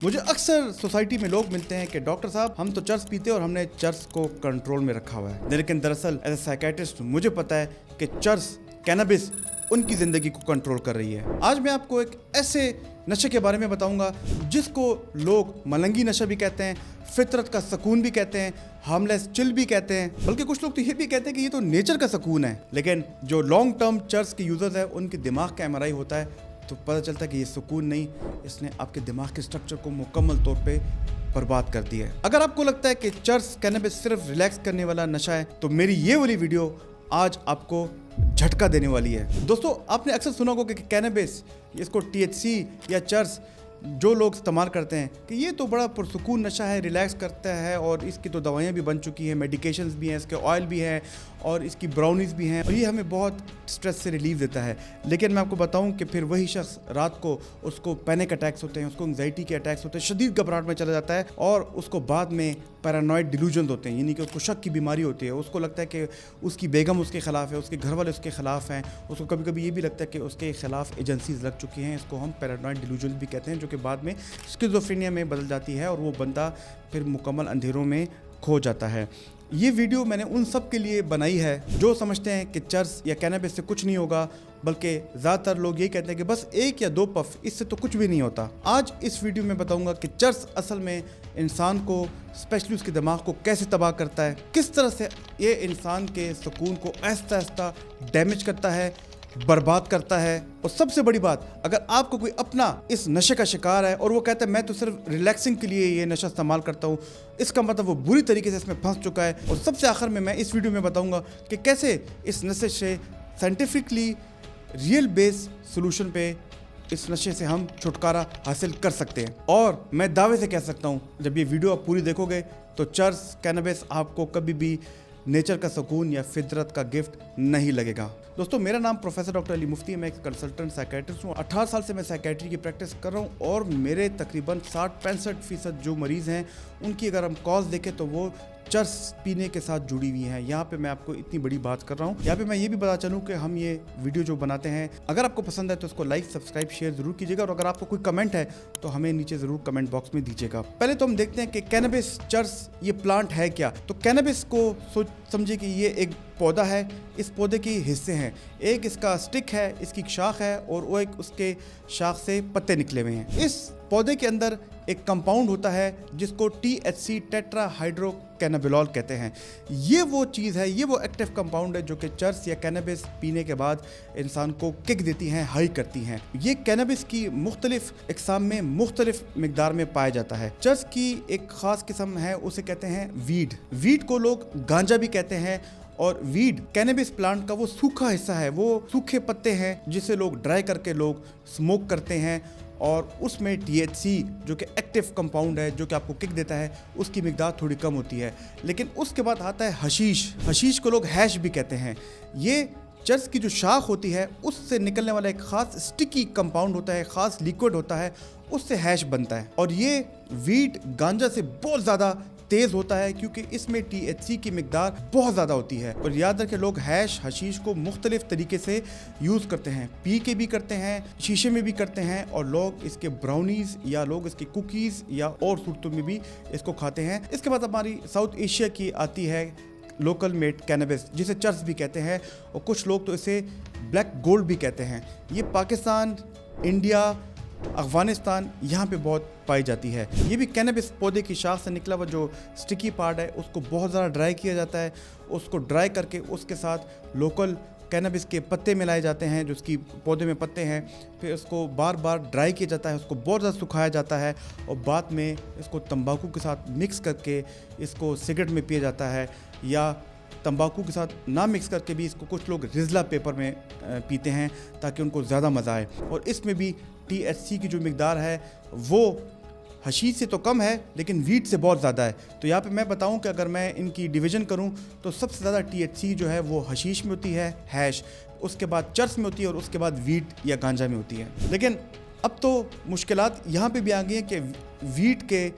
मुझे अक्सर सोसाइटी में लोग मिलते हैं कि डॉक्टर साहब हम तो चर्स पीते हैं और हमने चर्स को कंट्रोल में रखा हुआ है, लेकिन दरअसल एज ए साइकियाट्रिस्ट मुझे पता है कि चर्स कैनबिस उनकी ज़िंदगी को कंट्रोल कर रही है। आज मैं आपको एक ऐसे नशे के बारे में बताऊंगा जिसको लोग मलंगी नशा भी कहते हैं, फितरत का सुकून भी कहते हैं, हार्मलेस चिल भी कहते हैं, बल्कि कुछ लोग तो ये भी कहते हैं कि ये तो नेचर का सुकून है। लेकिन जो लॉन्ग टर्म चर्स के यूजर्स हैं उनके दिमाग का MRI होता है तो पता चलता है कि ये सुकून नहीं, इसने आपके दिमाग के स्ट्रक्चर को मुकम्मल तौर पे बर्बाद कर दिया है। अगर आपको लगता है कि चर्स कैनबिस सिर्फ रिलैक्स करने वाला नशा है तो मेरी ये वाली वीडियो आज आपको झटका देने वाली है। दोस्तों, आपने अक्सर सुना होगा कि कैनबिस, इसको THC या चर्स जो लोग इस्तेमाल करते हैं कि ये तो बड़ा पुरसुकून नशा है, रिलैक्स करता है और इसकी तो दवाइयाँ भी बन चुकी हैं, मेडिकेशंस भी हैं, इसके ऑयल भी हैं और इसकी ब्राउनीज भी हैं और ये हमें बहुत स्ट्रेस से रिलीफ देता है। लेकिन मैं आपको बताऊं कि फिर वही शख्स रात को उसको पैनिक अटैक्स होते हैं, उसको एंग्जाइटी के अटैक्स होते हैं, शदीद घबराहट में चला जाता है और उसको बाद में पैरानॉइड डिल्यूजन होते हैं, यानी कि उसको शक की बीमारी होती है। उसको लगता है कि उसकी बेगम उसके खिलाफ है, उसके घर वाले उसके खिलाफ हैं, उसको कभी कभी ये भी लगता है कि उसके खिलाफ एजेंसीज लग चुकी हैं। इसको हम पैरानॉइड डिल्यूजन भी कहते हैं, जो कि बाद में स्किज़ोफ्रेनिया में बदल जाती है और वो बंदा फिर मुकम्मल अंधेरों में खो जाता है। ये वीडियो मैंने उन सब के लिए बनाई है जो समझते हैं कि चर्स या कैनबिस से कुछ नहीं होगा, बल्कि ज़्यादातर लोग ये कहते हैं कि बस 1 या 2 पफ इससे तो कुछ भी नहीं होता। आज इस वीडियो में बताऊंगा कि चर्स असल में इंसान को, स्पेशली उसके दिमाग को कैसे तबाह करता है, किस तरह से ये इंसान के सुकून को आहिस्ता आहिस्ता डैमेज करता है, बर्बाद करता है। और सबसे बड़ी बात, अगर आपको कोई अपना इस नशे का शिकार है और वो कहता है मैं तो सिर्फ रिलैक्सिंग के लिए ये नशा इस्तेमाल करता हूँ, इसका मतलब वो बुरी तरीके से इसमें फंस चुका है। और सबसे आखिर में मैं इस वीडियो में बताऊंगा कि कैसे इस नशे से साइंटिफिकली रियल बेस सोल्यूशन पे इस नशे से हम छुटकारा हासिल कर सकते हैं। और मैं दावे से कह सकता हूँ जब ये वीडियो आप पूरी देखोगे तो चर्स कैनबिस आपको कभी भी नेचर का सुकून या फितरत का गिफ्ट नहीं लगेगा। दोस्तों, मेरा नाम प्रोफेसर डॉक्टर अली मुफ्ती है, मैं एक कंसल्टेंट साइकियाट्रिस्ट हूँ। 18 साल से मैं साइकियाट्री की प्रैक्टिस कर रहा हूँ और मेरे तकरीबन 60-65% जो मरीज़ हैं उनकी अगर हम कॉज देखें तो वो चर्स पीने के साथ जुड़ी हुई हैं। यहाँ पे मैं आपको इतनी बड़ी बात कर रहा हूँ। यहाँ पे मैं ये भी बता चलूँ कि हम ये वीडियो जो बनाते हैं, अगर आपको पसंद है तो उसको लाइक, सब्सक्राइब, शेयर ज़रूर कीजिएगा और अगर आपको कोई कमेंट है तो हमें नीचे ज़रूर कमेंट बॉक्स में दीजिएगा। पहले तो हम देखते हैं कि कैनबिस चर्स ये प्लांट है क्या। तो कैनबिस को सोच समझिए कि ये एक पौधा है, इस पौधे के हिस्से हैं। एक इसका स्टिक है, इसकी शाख है और वो एक उसके शाख से पत्ते निकले हुए हैं। इस पौधे के अंदर एक कंपाउंड होता है जिसको THC टेट्राहाइड्रोकैनाबिनोल कहते हैं। ये वो चीज़ है, ये वो एक्टिव कंपाउंड है जो कि चर्स या कैनबिस पीने के बाद इंसान को किक देती हैं, हाई करती हैं। ये कैनबिस की मुख्तलिफ इकसाम में मुख्तलिफ मिकदार में पाया जाता है। चर्स की एक ख़ास किस्म है, उसे कहते हैं वीड। वीड को लोग गांजा भी कहते हैं और वीड कैनबिस प्लांट का वो सूखा हिस्सा है, वो सूखे पत्ते हैं जिसे लोग ड्राई करके लोग स्मोक करते हैं और उसमें THC जो कि एक्टिव कंपाउंड है, जो कि आपको किक देता है, उसकी मिकदार थोड़ी कम होती है। लेकिन उसके बाद आता है हशीश। हशीश को लोग हैश भी कहते हैं। ये चर्स की जो शाख होती है उससे निकलने वाला एक ख़ास स्टिकी कंपाउंड होता है, ख़ास लिक्विड होता है, उससे हैश बनता है। और ये वीड गांजा से बहुत ज़्यादा तेज़ होता है क्योंकि इसमें THC की मिकदार बहुत ज़्यादा होती है। और याद रखें, लोग हैश, हशीश को मुख्तलिफ तरीके से यूज़ करते हैं, पी के भी करते हैं, शीशे में भी करते हैं और लोग इसके ब्राउनीज़ या लोग इसके कुकीज़ या और सूरतों में भी इसको खाते हैं। इसके बाद हमारी साउथ एशिया की आती है लोकल मेड कैनबिस, जिसे चर्स भी कहते हैं और कुछ लोग तो इसे ब्लैक गोल्ड भी कहते हैं। ये पाकिस्तान, इंडिया, अफ़गानिस्तान यहाँ पे बहुत पाई जाती है। ये भी कैनबिस पौधे की शाख से निकला हुआ जो स्टिकी पार्ट है उसको बहुत ज़्यादा ड्राई किया जाता है। उसको ड्राई करके उसके साथ लोकल कैनबिस के पत्ते मिलाए जाते हैं, जो उसकी पौधे में पत्ते हैं। फिर उसको बार बार ड्राई किया जाता है, उसको बहुत ज़्यादा सुखाया जाता है और बाद में इसको तंबाकू के साथ मिक्स करके इसको सिगरेट में पिया जाता है या तंबाकू के साथ ना मिक्स करके भी इसको कुछ लोग रिजला पेपर में पीते हैं ताकि उनको ज़्यादा मज़ा आए। और इसमें भी THC की जो मिकदार है वो हशीश से तो कम है लेकिन वीड से बहुत ज़्यादा है। तो यहाँ पे मैं बताऊँ कि अगर मैं इनकी डिवीज़न करूँ तो सबसे ज़्यादा THC जो है वो हशीश में होती है, हैश, उसके बाद चर्स में होती है और उसके बाद वीड या गांजा में होती है। लेकिन अब तो मुश्किलात यहाँ पे भी आ गई हैं कि वीड के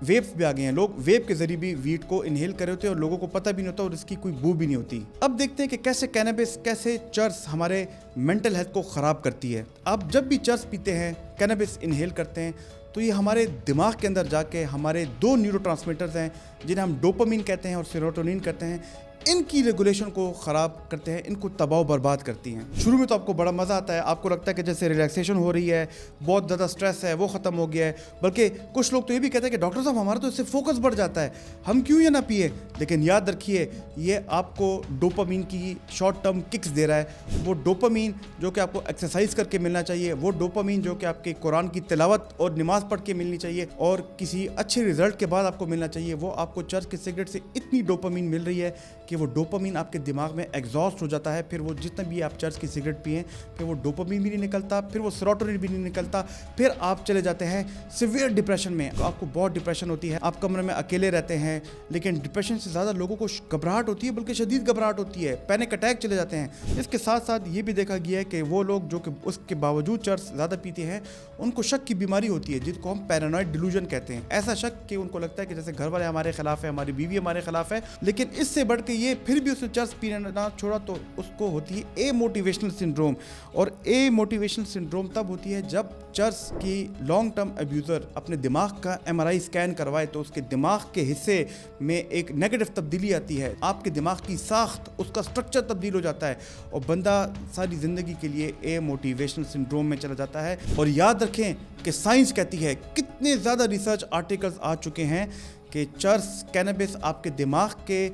वेव्स भी आ गए हैं। लोग वेव के जरिए भी वीड को इनहेल कर रहे होते हैं और लोगों को पता भी नहीं होता और इसकी कोई बू भी नहीं होती। अब देखते हैं कि कैसे कैनबिस, कैसे चर्स हमारे मेंटल हेल्थ को ख़राब करती है। आप जब भी चर्स पीते हैं, कैनबिस इनहेल करते हैं तो ये हमारे दिमाग के अंदर जाके हमारे 2 न्यूरो ट्रांसमीटर्स हैं जिन्हें हम डोपामिन कहते हैं और सेरोटोनिन कहते हैं, इनकी रेगुलेशन को ख़राब करते हैं, इनको तबाह बर्बाद करती हैं। शुरू में तो आपको बड़ा मज़ा आता है, आपको लगता है कि जैसे रिलैक्सेशन हो रही है, बहुत ज़्यादा स्ट्रेस है वो ख़त्म हो गया है, बल्कि कुछ लोग तो ये भी कहते हैं कि डॉक्टर साहब हमारा तो इससे फोकस बढ़ जाता है, हम क्यों ये ना पिए। लेकिन याद रखिए ये आपको डोपामिन की शॉर्ट टर्म किक्स दे रहा है। वो डोपामिन जो कि आपको एक्सरसाइज करके मिलना चाहिए, वो डोपामिन जो कि आपके कुरान की तिलावत और नमाज पढ़ के मिलनी चाहिए और किसी अच्छे रिजल्ट के बाद आपको मिलना चाहिए, वो आपको चर्च के सिगरेट से इतनी डोपामिन मिल रही है कि वो डोपामिन आपके दिमाग में एग्जॉस्ट हो जाता है। फिर वो जितना भी आप चर्च की सिगरेट पिएं, फिर वो डोपामिन भी नहीं निकलता, फिर वो सेरोटोनिन भी नहीं निकलता, फिर आप चले जाते हैं सीवियर डिप्रेशन में। आपको बहुत डिप्रेशन होती है, आप कमरे में अकेले रहते हैं, लेकिन डिप्रेशन से ज़्यादा लोगों को घबराहट होती है, बल्कि शदीद घबराहट होती है, पैनिक अटैक चले जाते हैं। इसके साथ साथ ये भी देखा गया है कि वो लोग जो कि उसके बावजूद चर्च ज़्यादा पीते हैं, उनको शक की बीमारी होती है जिसको हम पैरानॉइड डिल्यूजन कहते हैं। ऐसा शक कि उनको लगता है कि जैसे घर वाले हमारे खिलाफ है, हमारी बीवी हमारे खिलाफ है, लेकिन इससे बढ़ के ये फिर भी उसने चर्च पीना ना छोड़ा तो उसको होती है ए मोटिवेशनल सिंड्रोम। और ए मोटिवेशनल सिंड्रोम तब होती है जब चर्च की लॉन्ग टर्म अब्यूज़र अपने दिमाग का MRI स्कैन करवाए तो उसके दिमाग के हिस्से में एक नेगेटिव तब्दीली आती है, आपके दिमाग की साख्त, उसका स्ट्रक्चर तब्दील हो जाता है और बंदा सारी ज़िंदगी के लिए ए मोटिवेशनल सिंड्रोम में चला जाता है। और याद रखें कि साइंस कहती है, कितने ज़्यादा रिसर्च आर्टिकल्स आ चुके हैं कि चर्च कैनबिस आपके दिमाग के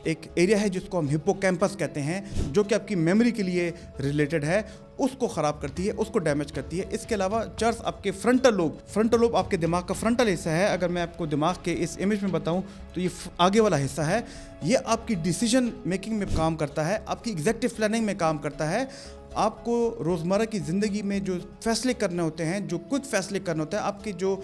एक एरिया है जिसको हम हिप्पोकैम्पस कहते हैं, जो कि आपकी मेमोरी के लिए रिलेटेड है, उसको ख़राब करती है, उसको डैमेज करती है। इसके अलावा चर्च आपके फ्रंटल लोब आपके दिमाग का फ्रंटल हिस्सा है। अगर मैं आपको दिमाग के इस इमेज में बताऊं तो ये आगे वाला हिस्सा है, ये आपकी डिसीजन मेकिंग में काम करता है, आपकी एग्जीक्यूटिव प्लानिंग में काम करता है, आपको रोज़मर्रा की ज़िंदगी में जो फैसले करने होते हैं, जो क्विक फैसले करने होते हैं, आपके जो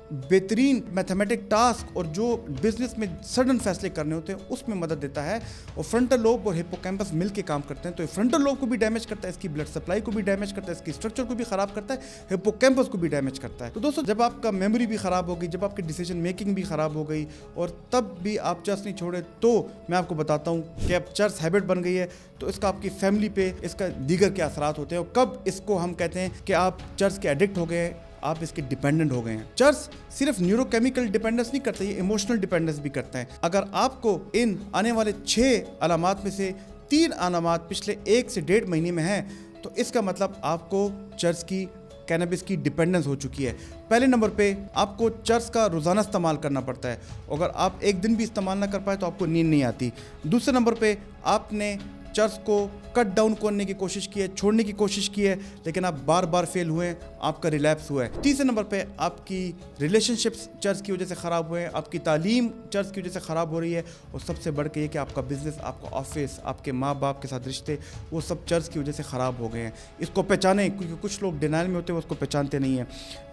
बेहतरीन मैथमेटिक टास्क और जो बिजनेस में सडन फैसले करने होते हैं उसमें मदद देता है। और फ्रंटल लोब और हिप्पोकैम्पस मिल के काम करते हैं, तो फ्रंटल लोब को भी डैमेज करता है, इसकी ब्लड सप्लाई को भी डैमेज करता है, इसकी स्ट्रक्चर को भी ख़राब करता है, हिप्पोकैम्पस को भी डैमेज करता है। तो दोस्तों जब आपका मेमोरी भी ख़राब हो गई, जब आपकी डिसीजन मेकिंग भी ख़राब हो गई और तब भी आप चर्च नहीं छोड़े, तो मैं आपको बताता हूँ कि अब चर्च हैबिट बन गई है, तो इसका आपकी फैमिली पे इसका दीगर क्या असरात होते हैं और कब इसको हम कहते हैं कि आप चर्च के एडिक्ट हो गए, आप इसके डिपेंडेंट हो गए हैं। चर्च सिर्फ न्यूरोकेमिकल डिपेंडेंस नहीं करता, ये इमोशनल डिपेंडेंस भी करता है। अगर आपको इन आने वाले 6 अलामात में से 3 अलामात पिछले 1 से 1.5 महीने में हैं, तो इसका मतलब आपको चर्च की कैनबिस की डिपेंडेंस हो चुकी है। पहले नंबर पे आपको चर्च का रोज़ाना इस्तेमाल करना पड़ता है, अगर आप एक दिन भी इस्तेमाल ना कर पाए तो आपको नींद नहीं आती। दूसरे नंबर पे आपने चर्च को कट डाउन करने की कोशिश की है, छोड़ने की कोशिश की है, लेकिन आप बार बार फेल हुए, आपका रिलैप्स हुआ है। तीसरे नंबर पे आपकी रिलेशनशिप्स चर्च की वजह से ख़राब हुए हैं, आपकी तालीम चर्च की वजह से ख़राब हो रही है, और सबसे बढ़ के ये कि आपका बिजनेस, आपका ऑफिस, आपके माँ बाप के साथ रिश्ते, वो सब चर्च की वजह से ख़राब हो गए हैं। इसको पहचानें, क्योंकि कुछ लोग डिनाइल में होते हैं, उसको पहचानते नहीं हैं।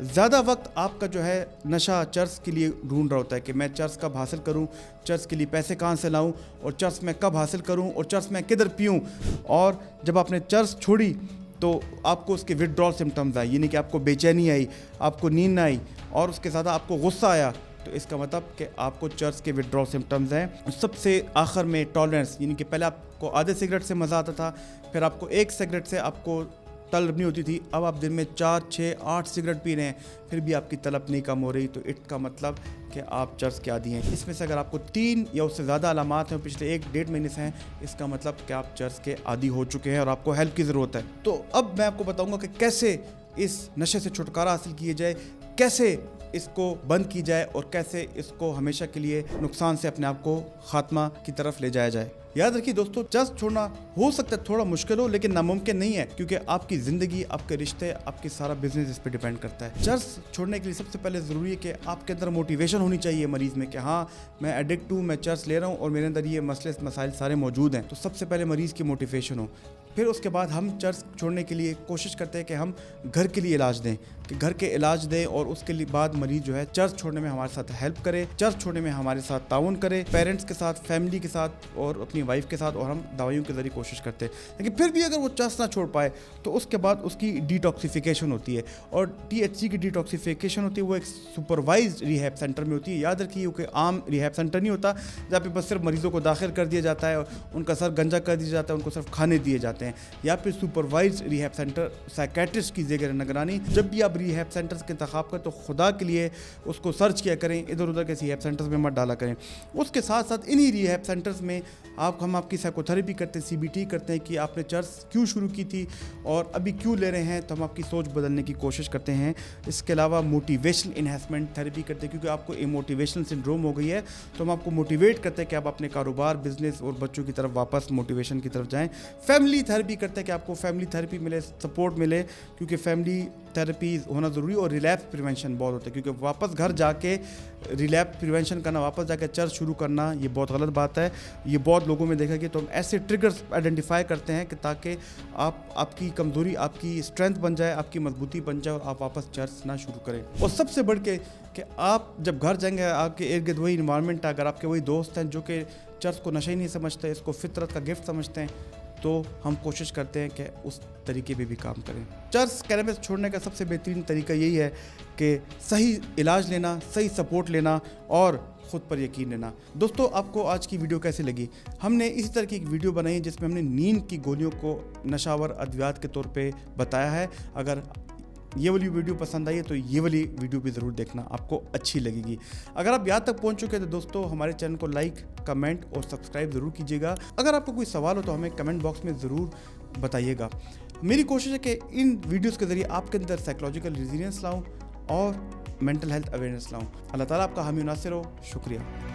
ज़्यादा वक्त आपका जो है नशा चर्च के लिए ढूंढ रहा होता है कि मैं चर्च कब हासिल करूँ, चर्च के लिए पैसे कहाँ से लाऊं, और चर्च में कब हासिल करूं, और चर्च में किधर पीऊं। और जब आपने चर्च छोड़ी तो आपको उसके विड्रॉल सिम्टम्स आए, यानी कि आपको बेचैनी आई, आपको नींद ना आई, और उसके ज़्यादा आपको गुस्सा आया, तो इसका मतलब कि आपको चर्च के विड्रॉल सिम्टम्स हैं। सबसे आखिर में टॉलरेंस, यानी कि पहले आपको आधे सिगरेट से मज़ा आता था, फिर आपको 1 सिगरेट से आपको तलब नहीं होती थी, अब आप दिन में 4, 6, 8 सिगरेट पी रहे हैं, फिर भी आपकी तलब नहीं कम हो रही, तो इसका मतलब कि आप चर्च के आदी हैं। इसमें से अगर आपको 3 या उससे ज़्यादा अलामात हैं पिछले 1-1.5 महीने से हैं, इसका मतलब कि आप चर्च के आदी हो चुके हैं और आपको हेल्प की ज़रूरत है। तो अब मैं आपको बताऊंगा कि कैसे इस नशे से छुटकारा हासिल किया जाए, कैसे इसको बंद की जाए, और कैसे इसको हमेशा के लिए नुकसान से अपने आप को खात्मा की तरफ ले जाया जाए। याद रखिए दोस्तों, चर्च छोड़ना हो सकता है थोड़ा मुश्किल हो, लेकिन नामुमकिन नहीं है, क्योंकि आपकी ज़िंदगी, आपके रिश्ते, आपकी सारा बिजनेस इस पर डिपेंड करता है। चर्च छोड़ने के लिए सबसे पहले ज़रूरी है कि आपके अंदर मोटिवेशन होनी चाहिए मरीज़ में, कि हाँ मैं एडिक्ट हूँ, मैं चर्च ले रहा हूँ और मेरे अंदर ये मसले मसाइल सारे मौजूद हैं। तो सबसे पहले मरीज़ की मोटिवेशन हो, फिर उसके बाद हम चर्च छोड़ने के लिए कोशिश करते हैं कि हम घर के लिए इलाज दें, कि घर के इलाज दें, और उसके लिए बाद मरीज़ जो है चर्च छोड़ने में हमारे साथ हेल्प करे, चर्च छोड़ने में हमारे साथ ताउन करे, पेरेंट्स के साथ, फैमिली के साथ और अपनी वाइफ के साथ, और हम दवाइयों के ज़रिए कोशिश करते हैं। लेकिन फिर भी अगर वो चर्च ना छोड़ पाए तो उसके बाद उसकी डिटॉक्सिफिकेशन होती है, और THC की डिटॉक्सिफिकेशन होती है, वो एक सुपरवाइज्ड रिहैब सेंटर में होती है। याद रखिए कि आम रिहैब सेंटर नहीं होता जहाँ पे बस सिर्फ मरीज़ों को दाखिल कर दिया जाता है, उनका सर गंजा कर दिया जाता है, उनको सिर्फ खाने दिए जाते हैं। जाते हैं, या फिर सुपरवाइज रिहैब सेंटर साइकेट्रिस्ट की ज़ेर निगरानी। जब भी आप रिहैब सेंटर्स के इंतखाब करें तो खुदा के लिए उसको सर्च किया करें, इधर उधर के रिहैब सेंटर्स में मत डाला करें। उसके साथ साथ इन्हीं रिहैब सेंटर्स में हम आपकी साइकोथेरेपी करते हैं, CBT करते हैं कि आपने चर्स क्यों शुरू की थी और अभी क्यों ले रहे हैं, तो हम आपकी सोच बदलने की कोशिश करते हैं। इसके अलावा मोटिवेशनल इन्हांसमेंट थेरेपी करते हैं, क्योंकि आपको इमोटिवेशनल सिंड्रोम हो गई है, तो हम आपको मोटिवेट करते हैं कि आप अपने कारोबार, बिजनेस और बच्चों की तरफ वापस मोटिवेशन की तरफ जाएं। फैमिली थेरेपी करते हैं कि आपको फैमिली थेरेपी मिले, सपोर्ट मिले, क्योंकि फैमिली थेरेपी होना ज़रूरी। और रिलैप्स प्रिवेंशन बहुत होता है, क्योंकि वापस घर जाके रिलैप्स प्रिवेंशन करना, वापस जाके चर्च शुरू करना, ये बहुत गलत बात है। ये बहुत लोगों में देखा कि तो हम ऐसे ट्रिगर्स आइडेंटिफाई करते हैं कि ताकि आपकी कमज़ोरी आपकी स्ट्रेंथ बन जाए, आपकी मजबूती बन जाए और आप वापस चर्च ना शुरू करें। और सबसे बढ़ के कि आप जब घर जाएंगे, आपके इर्द गिर्द वही इन्वायरमेंट है, अगर आपके वही दोस्त हैं जो कि चर्च को नशा ही नहीं समझते, इसको फितरत का गिफ्ट समझते हैं, तो हम कोशिश करते हैं कि उस तरीके पे भी काम करें। चर्च कैनबिस छोड़ने का सबसे बेहतरीन तरीका यही है कि सही इलाज लेना, सही सपोर्ट लेना और ख़ुद पर यकीन लेना। दोस्तों, आपको आज की वीडियो कैसी लगी? हमने इसी तरह की एक वीडियो बनाई है जिसमें हमने नींद की गोलियों को नशावर अद्वियात के तौर पे बताया है। अगर ये वाली वीडियो पसंद आई है तो ये वाली वीडियो भी ज़रूर देखना, आपको अच्छी लगेगी। अगर आप यहाँ तक पहुँच चुके हैं तो दोस्तों हमारे चैनल को लाइक, कमेंट और सब्सक्राइब ज़रूर कीजिएगा। अगर आपको कोई सवाल हो तो हमें कमेंट बॉक्स में ज़रूर बताइएगा। मेरी कोशिश है कि इन वीडियोज़ के ज़रिए आपके अंदर साइकोलॉजिकल रेजिलियंस लाऊँ और मेंटल हेल्थ अवेयरनेस लाऊँ। अल्लाह ताला आपका हामी नासिर हो। शुक्रिया।